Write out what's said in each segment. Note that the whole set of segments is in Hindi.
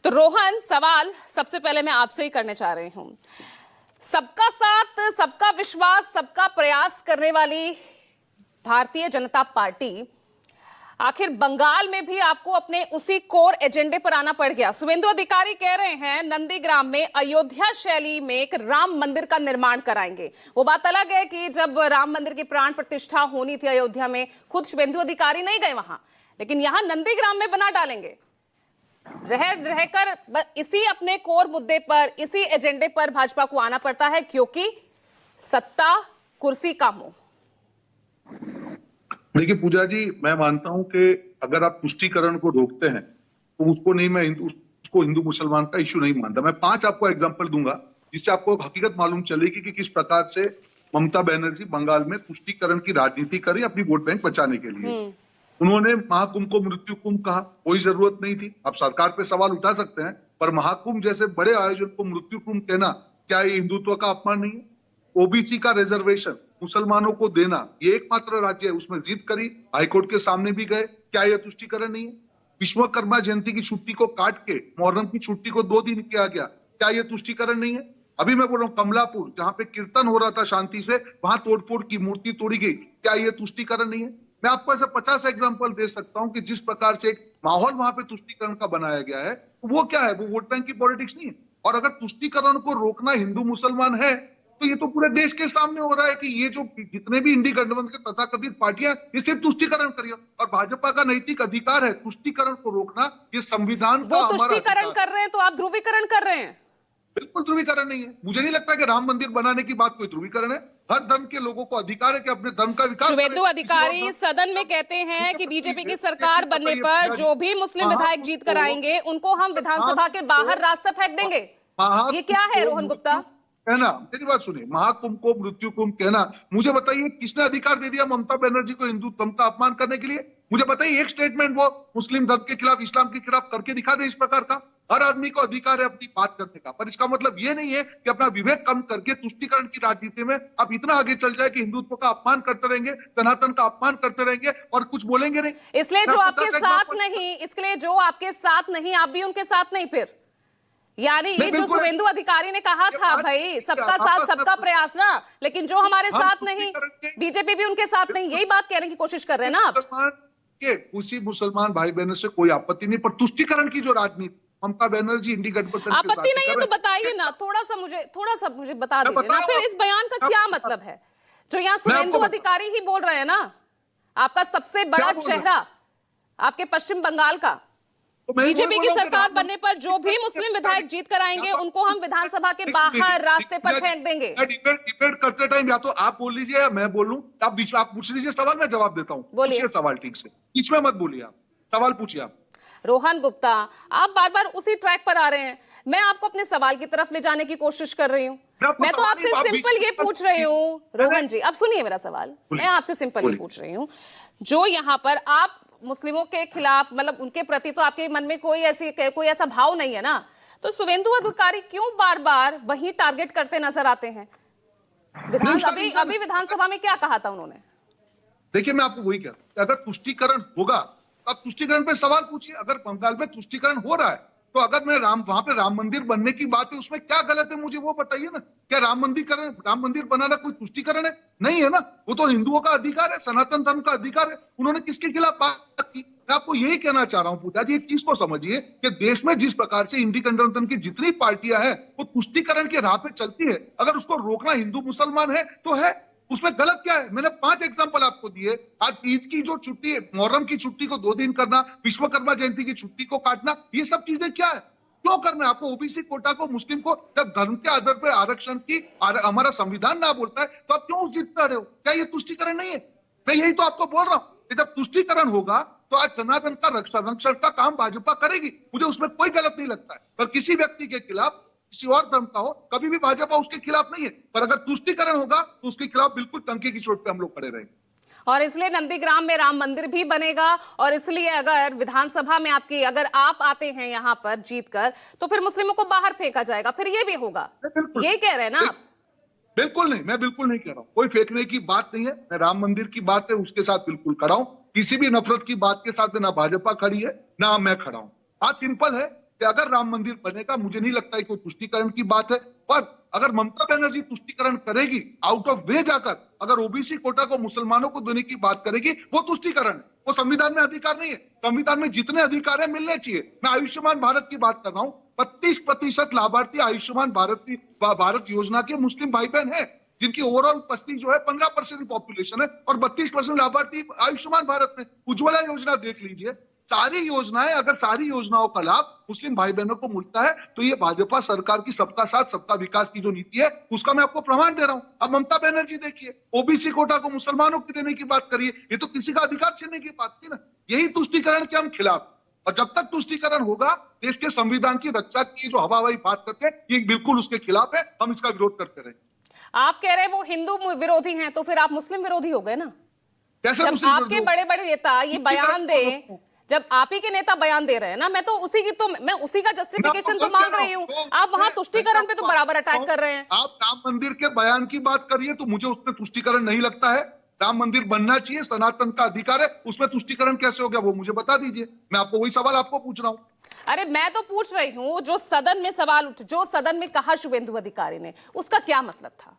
तो रोहन, सवाल सबसे पहले मैं आपसे ही करने चाह रही हूं। सबका साथ, सबका विश्वास, सबका प्रयास करने वाली भारतीय जनता पार्टी आखिर बंगाल में भी आपको अपने उसी कोर एजेंडे पर आना पड़ गया। शुभेंदु अधिकारी कह रहे हैं नंदीग्राम में अयोध्या शैली में एक राम मंदिर का निर्माण कराएंगे। वो बात अलग है कि जब राम मंदिर की प्राण प्रतिष्ठा होनी थी अयोध्या में, खुद शुभेंदु अधिकारी नहीं गए वहां, लेकिन यहां नंदीग्राम में बना डालेंगे। रहकर इसी अपने कोर मुद्दे पर, इसी एजेंडे पर भाजपा को आना पड़ता है, क्योंकि सत्ता, कुर्सी का मोह। देखिए पूजा जी, मैं मानता हूं कि अगर आप तुष्टीकरण को रोकते हैं तो उसको नहीं, मैं उसको हिंदू मुसलमान का इश्यू नहीं मानता। मैं 5 आपको एग्जांपल दूंगा जिससे आपको हकीकत मालूम चलेगी कि किस प्रकार से ममता बनर्जी बंगाल में तुष्टीकरण की राजनीति करी अपनी वोट बैंक बचाने के लिए। उन्होंने महाकुंभ को मृत्यु कुंभ कहा, कोई जरूरत नहीं थी। आप सरकार पे सवाल उठा सकते हैं, पर महाकुंभ जैसे बड़े आयोजन को मृत्यु कुंभ कहना, क्या ये हिंदुत्व का अपमान नहीं है? ओबीसी का रिजर्वेशन मुसलमानों को देना, ये एकमात्र राज्य है उसमें जीत करी, हाईकोर्ट के सामने भी गए, क्या यह तुष्टीकरण नहीं है? विश्वकर्मा जयंती की छुट्टी को काट के मुहर्रम की छुट्टी को 2 दिन किया गया, क्या यह तुष्टीकरण नहीं है? अभी मैं बोल रहा हूँ कमलापुर, जहां पे कीर्तन हो रहा था शांति से, वहां तोड़फोड़ की, मूर्ति तोड़ी गई, क्या यह तुष्टीकरण नहीं है? मैं आपको ऐसे 50 एग्जाम्पल दे सकता हूं कि जिस प्रकार से एक माहौल वहां पे तुष्टीकरण का बनाया गया है, वो क्या है? वो वोट बैंक की पॉलिटिक्स नहीं है। और अगर तुष्टीकरण को रोकना हिंदू मुसलमान है तो ये तो पूरे देश के सामने हो रहा है कि ये जो जितने भी इंडी गठबंधन के तथाकथित पार्टियां, ये सिर्फ तुष्टीकरण करिए। और भाजपा का नैतिक अधिकार है तुष्टीकरण को रोकना, ये संविधान का वो तुष्टीकरण कर रहे हैं तो आप ध्रुवीकरण कर रहे हैं। बिल्कुल ध्रुवीकरण नहीं है। मुझे नहीं लगता कि राम मंदिर बनाने की बात कोई ध्रुवीकरण है। हर धर्म के लोगों को अधिकार है कि अपने धर्म का विकास। शुभेंदु अधिकारी सदन में कहते हैं कि बीजेपी की सरकार बनने पर जो भी मुस्लिम विधायक जीत कर आएंगे उनको हम विधानसभा के बाहर रास्ता फेंक देंगे। ये क्या है रोहन गुप्ता? कहना, मेरी बात सुनिए, महाकुंभ को मृत्यु कुंभ कहना, मुझे बताइए किसने अधिकार दे दिया ममता बनर्जी को हिंदू धर्म का अपमान करने के लिए? मुझे बताइए एक स्टेटमेंट वो मुस्लिम धर्म के खिलाफ, इस्लाम के खिलाफ करके दिखा दे इस प्रकार का। हर आदमी को अधिकार है अपनी बात करने का, पर इसका मतलब ये नहीं है कि अपना विवेक कम करके तुष्टीकरण की राजनीति में आप इतना आगे चल जाए कि हिंदुत्व का अपमान करते रहेंगे, सनातन का अपमान करते रहेंगे और कुछ बोलेंगे नहीं। इसलिए जो आपके साथ नहीं, इसलिए जो आपके साथ नहीं, आप भी उनके साथ नहीं फिर? यानी ये जो शुभेंदु अधिकारी ने कहा था, भाई सबका साथ सबका प्रयास ना, लेकिन जो हमारे साथ नहीं, बीजेपी भी उनके साथ नहीं, यही बात कहने की कोशिश कर रहे हैं ना आप? उसी मुसलमान भाई बहनों से कोई आपत्ति नहीं, पर तुष्टीकरण की जो राजनीति ममता बनर्जी इंडी गठबंधन आपत्ति नहीं है तो बताइए ना, थोड़ा सा मुझे बता दीजिए ना फिर इस बयान का क्या मतलब है जो यहाँ शुभेंदु अधिकारी ही बोल रहे हैं ना, आपका सबसे बड़ा चेहरा आपके पश्चिम बंगाल का। बीजेपी की सरकार बनने पर जो भी मुस्लिम विधायक जीत कर आएंगे उनको हम विधानसभा के बाहर रास्ते पर फेंक देंगे। डिबेट करते टाइम या तो आप बोल लीजिए या मैं बोलूं, आप बीच में आप पूछ लीजिए सवाल, मैं जवाब देता हूं। बोलिए सवाल ठीक से, बीच में मत बोलिए, आप सवाल पूछिए। आप रोहन गुप्ता, आप बार बार उसी ट्रैक पर आ रहे हैं। मैं आपको अपने सवाल की तरफ ले जाने की कोशिश कर रही हूँ। मैं तो आपसे सिंपल ये पूछ रही हूँ रोहन जी, अब सुनिए मेरा सवाल, मैं आपसे सिंपल ये पूछ रही हूँ, जो यहाँ पर आप मुस्लिमों के खिलाफ, मतलब उनके प्रति तो आपके मन में कोई ऐसा भाव नहीं है ना, तो शुभेंदु अधिकारी क्यों बार बार वही टारगेट करते नजर आते हैं? अभी विधानसभा में क्या कहा था उन्होंने? देखिए मैं आपको वही कह रहा हूं, अगर तुष्टीकरण होगा तो आप तुष्टीकरण पे सवाल पूछिए। अगर बंगाल में तुष्टीकरण हो रहा है तो अगर मैं वहां पे राम मंदिर बनने की बात है, उसमें क्या गलत है मुझे वो बताइए ना। क्या राम मंदिर बनाना कोई तुष्टीकरण है? नहीं है ना, वो तो हिंदुओं का अधिकार है, सनातन धर्म का अधिकार है। उन्होंने किसके खिलाफ बात की? मैं आपको यही कहना चाह रहा हूँ पूजा जी, एक चीज को समझिए कि देश में जिस प्रकार से इंडी गठबंधन की जितनी पार्टियां हैं वो तुष्टीकरण के राह पे चलती है, अगर उसको रोकना हिंदू मुसलमान है तो है, उसमें गलत क्या है? मैंने 5 एग्जांपल आपको दिए। आज ईद की जो छुट्टी है, मुहर्रम की छुट्टी को 2 दिन करना, विश्वकर्मा जयंती की छुट्टी को काटना, ये सब चीजें क्या है? क्यों करना है आपको? ओबीसी कोटा को, मुस्लिम को जब धर्म के आधार पर आरक्षण की हमारा संविधान ना बोलता है तो आप क्यों उस जिद कर रहे हो? क्या ये तुष्टीकरण नहीं है? मैं यही तो आपको बोल रहा हूँ, जब तुष्टीकरण होगा तो आज सनातन का संरक्षण का काम भाजपा करेगी, मुझे उसमें कोई गलत नहीं लगता है। पर किसी व्यक्ति के खिलाफ, किसी और धर्म का हो, कभी भी भाजपा उसके खिलाफ नहीं है, पर अगर तुष्टीकरण होगा तो उसके खिलाफ बिल्कुल टंके की चोट पे हम लोग खड़े रहेंगे। और इसलिए नंदीग्राम में राम मंदिर भी बनेगा, और इसलिए अगर विधानसभा में अगर आप आते हैं यहाँ पर जीतकर, तो फिर मुस्लिमों को बाहर फेंका जाएगा, फिर ये भी होगा, ये कह रहे हैं ना आप? बिल्कुल नहीं, मैं बिल्कुल नहीं कह रहा हूँ, कोई फेंकने की बात नहीं है। मैं राम मंदिर की बात है उसके साथ बिल्कुल खड़ा हूँ, किसी भी नफरत की बात के साथ ना भाजपा खड़ी है ना मैं खड़ा हूँ। बात सिंपल है, कि अगर राम मंदिर बनेगा, मुझे नहीं लगता है कोई तुष्टीकरण की बात है, पर अगर ममता बनर्जी तुष्टीकरण करेगी, आउट ऑफ वे जाकर अगर ओबीसी कोटा को मुसलमानों को देने की बात करेगी, वो तुष्टीकरण है। वो संविधान में अधिकार नहीं है। संविधान में जितने अधिकार है मिलने चाहिए। मैं आयुष्मान भारत की बात कर रहा हूं। 32% लाभार्थी आयुष्मान भारत योजना के मुस्लिम भाई बहन है, जिनकी ओवरऑल उपस्थिति जो है 15% पॉपुलेशन है, और 32% लाभार्थी आयुष्मान भारत में। उज्ज्वला योजना देख लीजिए, सारी योजनाएं, अगर सारी योजनाओं का लाभ मुस्लिम भाई बहनों को मिलता है, तो ये भाजपा सरकार की सबका साथ सबका विकास की जो नीति है, उसका मैं आपको प्रमाण दे रहा हूं। अब ममता बनर्जी देखिए, ओबीसी कोटा को मुसलमानों को देने की बात करिए, ये तो किसी का अधिकार छीनने की बात थी ना। यही तुष्टीकरण के हम खिलाफ, और जब तक तुष्टीकरण होगा, देश के संविधान की रक्षा की जो हवाई बात करते हैं, ये बिल्कुल उसके खिलाफ है। हम इसका विरोध करते रहे। आप कह रहे हैं वो हिंदू विरोधी हैं, तो फिर आप मुस्लिम विरोधी हो गए ना। कैसे जब मुस्लिम आपके बड़े बड़े नेता ये बयान दें, जब आप ही के नेता बयान दे रहे हैं ना, मैं उसी का जस्टिफिकेशन तो मांग रही हूँ। आप वहां तुष्टीकरण पे तो बराबर अटैक कर रहे हैं। आप राम मंदिर के बयान की बात करिए, तो मुझे उसमें तुष्टीकरण नहीं लगता है। राम मंदिर बनना चाहिए, सनातन का अधिकार है, उसमें तुष्टीकरण कैसे हो गया वो मुझे बता दीजिए। मैं आपको वही सवाल आपको पूछ रहा हूँ। अरे मैं तो पूछ रही हूँ, जो सदन में सवाल उठ, जो सदन में कहा शुभेंदु अधिकारी ने, उसका क्या मतलब था?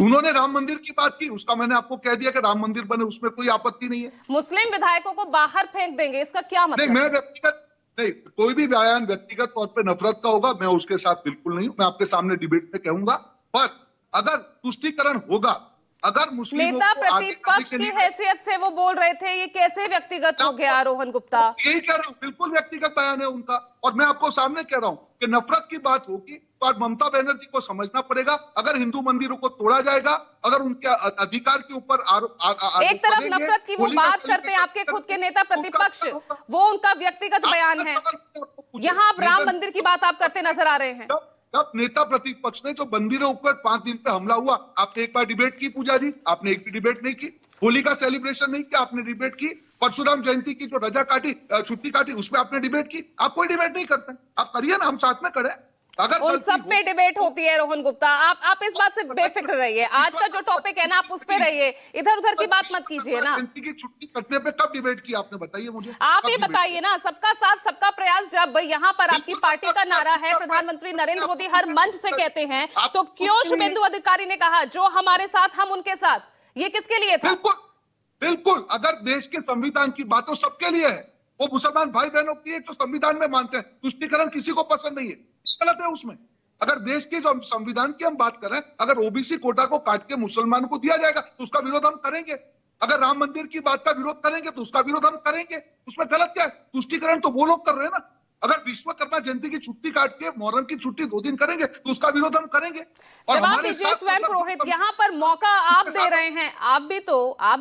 उन्होंने राम मंदिर की बात की, उसका मैंने आपको कह दिया कि राम मंदिर बने, उसमें कोई आपत्ति नहीं है। मुस्लिम विधायकों को बाहर फेंक देंगे, इसका क्या मतलब? नहीं, मैं व्यक्तिगत नहीं, कोई भी बयान व्यक्तिगत तौर पे नफरत का होगा, मैं उसके साथ बिल्कुल नहीं हूं। मैं आपके सामने डिबेट में कहूंगा, पर अगर तुष्टीकरण होगा, अगर मुस्लिमों नेता को आगे प्रतिपक्ष की हैसियत से वो बोल रहे थे, ये कैसे व्यक्तिगत हो गया रोहन गुप्ता? यही कह रहा हूँ, बिल्कुल व्यक्तिगत बयान है उनका, और मैं आपको सामने कह रहा हूँ कि नफरत की बात होगी तो आज ममता बनर्जी को समझना पड़ेगा। अगर हिंदू मंदिरों को तोड़ा जाएगा, अगर उनके अधिकार के ऊपर एक तरफ नफरत की वो बात करते हैं आपके खुद के नेता प्रतिपक्ष, वो उनका व्यक्तिगत बयान है। यहाँ आप राम मंदिर की बात आप करते नजर आ रहे हैं। जब नेता प्रतिपक्ष ने जो मंदिरों पर 5 दिन पे हमला हुआ, आपने एक बार डिबेट की पूजा जी, आपने एक भी डिबेट नहीं की। होली का सेलिब्रेशन नहीं किया, आपने डिबेट की। परशुराम जयंती की जो रजा काटी, छुट्टी काटी, उसमें आपने डिबेट की। आप कोई डिबेट नहीं करते, आप करिए ना, हम साथ में करें। अगर उन सब पे डिबेट होती है रोहन गुप्ता, आप इस बात से बेफिक्र रहिए। आज का जो टॉपिक है ना, आप उस पे रहिए, इधर उधर की बात मत कीजिए ना। की छुट्टी कटने पे कब डिबेट की आपने, बताइए मुझे। आप ही बताइए ना, सबका साथ सबका प्रयास जब यहाँ पर आपकी पार्टी का नारा है, प्रधानमंत्री नरेंद्र मोदी हर मंच से कहते हैं, तो क्यों शुभेंदु अधिकारी ने कहा जो हमारे साथ हम उनके साथ, ये किसके लिए था? बिल्कुल, अगर देश के संविधान की बात तो सबके लिए है। वो मुसलमान भाई बहनों की है जो संविधान में मानते हैं। तुष्टीकरण किसी को पसंद नहीं है, गलत है उसमें। अगर देश के जो संविधान की हम बात करें, अगर ओबीसी कोटा को काट के मुसलमान को दिया जाएगा तो उसका विरोध हम करेंगे। अगर राम मंदिर की बात का विरोध करेंगे तो उसका विरोध हम करेंगे। उसमें गलत क्या है? तुष्टीकरण तो वो लोग कर रहे हैं ना। अगर विश्वकर्मा जयंती की छुट्टी काट के मोहर्रम की छुट्टी 2 दिन करेंगे तो उसका विरोध हम करेंगे। जवाब दीजिए स्वयं पुरोहित, यहाँ पर मौका आप दे रहे हैं, आप भी तो आप